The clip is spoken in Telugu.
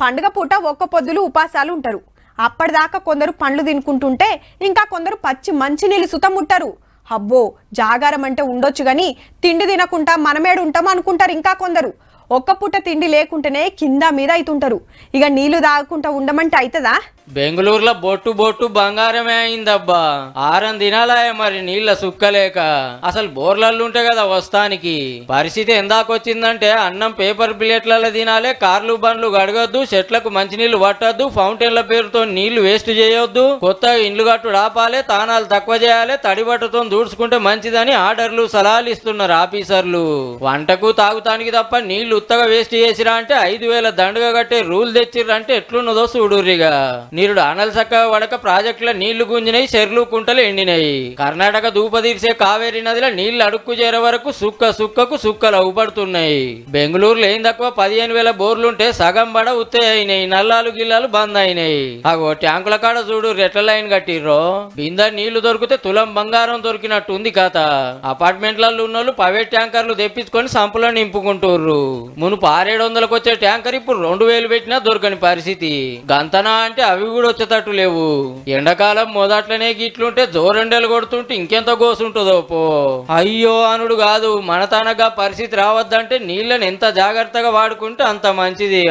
పండుగ పూట ఒక్క పొద్దులు ఉపాసాలు ఉంటారు. అప్పటిదాకా కొందరు పండ్లు తినుకుంటుంటే ఇంకా కొందరు పచ్చి మంచినీళ్ళు సుతముట్టారు. అబ్బో జాగారం అంటే ఉండొచ్చు గాని తిండి తినకుండా మనమేడు ఉంటాం అనుకుంటారు. ఇంకా కొందరు ఒక్క పూట తిండి లేకుంటేనే కింద మీద అవుతుంటారు. ఇక నీళ్లు తాగకుండా ఉండమంటే అవుతుందా? బెంగళూరులో బొట్టు బొట్టు బంగారమే అయిందబ్బా. ఆరం దినాలే మరి నీళ్ళ సుక్కలేక. అసలు బోర్లల్లో ఉంటే కదా వస్తానికి. పరిస్థితి ఎందాకొచ్చిందంటే అన్నం పేపర్ ప్లేట్లలో తినాలే, కార్లు బండ్లు గడగొద్దు, చెట్లకు మంచినీళ్లు పట్టొద్దు, ఫౌంటైన్ల పేరుతో నీళ్లు వేస్ట్ చేయొద్దు, కొత్తగా ఇండ్లు కట్టుడు ఆపాలే, తానాలు తక్కువ చేయాలి, తడిబట్టతో దూడ్చుకుంటే మంచిదని ఆర్డర్లు సలహాలు ఇస్తున్నారు ఆఫీసర్లు. వంటకు తాగుతానికి తప్ప నీళ్లు ఉత్తగా వేస్ట్ చేసిరా అంటే 5,000 దండగా కట్టే రూల్ తెచ్చిర్రంటే ఎట్లున్నదో చూడుర్రిగా. నీరుడు ఆనల్ చక్కగా వడక ప్రాజెక్టుల నీళ్లు గుంజినాయి, చెర్లు కుంటలు ఎండినాయి. కర్ణాటక దూపదీర్చే కావేరీ నదిలో నీళ్లు అడుక్కు చేరే వరకు సుక్కకు సుక్కలు అవుపడుతున్నాయి. బెంగళూరులో ఏం తక్కువ 15,000 బోర్లుంటే సగం బడ ఉత్తే అయినాయి, నల్లాలు గిల్లాలు బంద్ అయినాయి. అగో ట్యాంకుల కాడ చూడు ఎట్ల లైన్ కట్టిర్రో. బిందె నీళ్లు దొరికితే తులం బంగారం దొరికినట్టు ఉంది కథ. అపార్ట్మెంట్లలో ఉన్నోళ్ళు ప్రైవేట్ ట్యాంకర్లు తెప్పించుకొని సంపులో నింపుకుంటుర్రు. మునుపు 600-700 వచ్చే ట్యాంకర్ ఇప్పుడు 2,000 పెట్టినా దొరకని పరిస్థితి. గంతనా అంటే అవి కూడా వచ్చేటట్టు లేవు. ఎండాకాలం మొదట్లనే గిట్లుంటే జోరెండలు కొడుతుంటే ఇంకెంత గోసుంటుందో పో. అయ్యో అనుడు కాదు, మన తనగా పరిస్థితి రావద్దంటే నీళ్ళని ఎంత జాగ్రత్తగా వాడుకుంటే అంత మంచిది.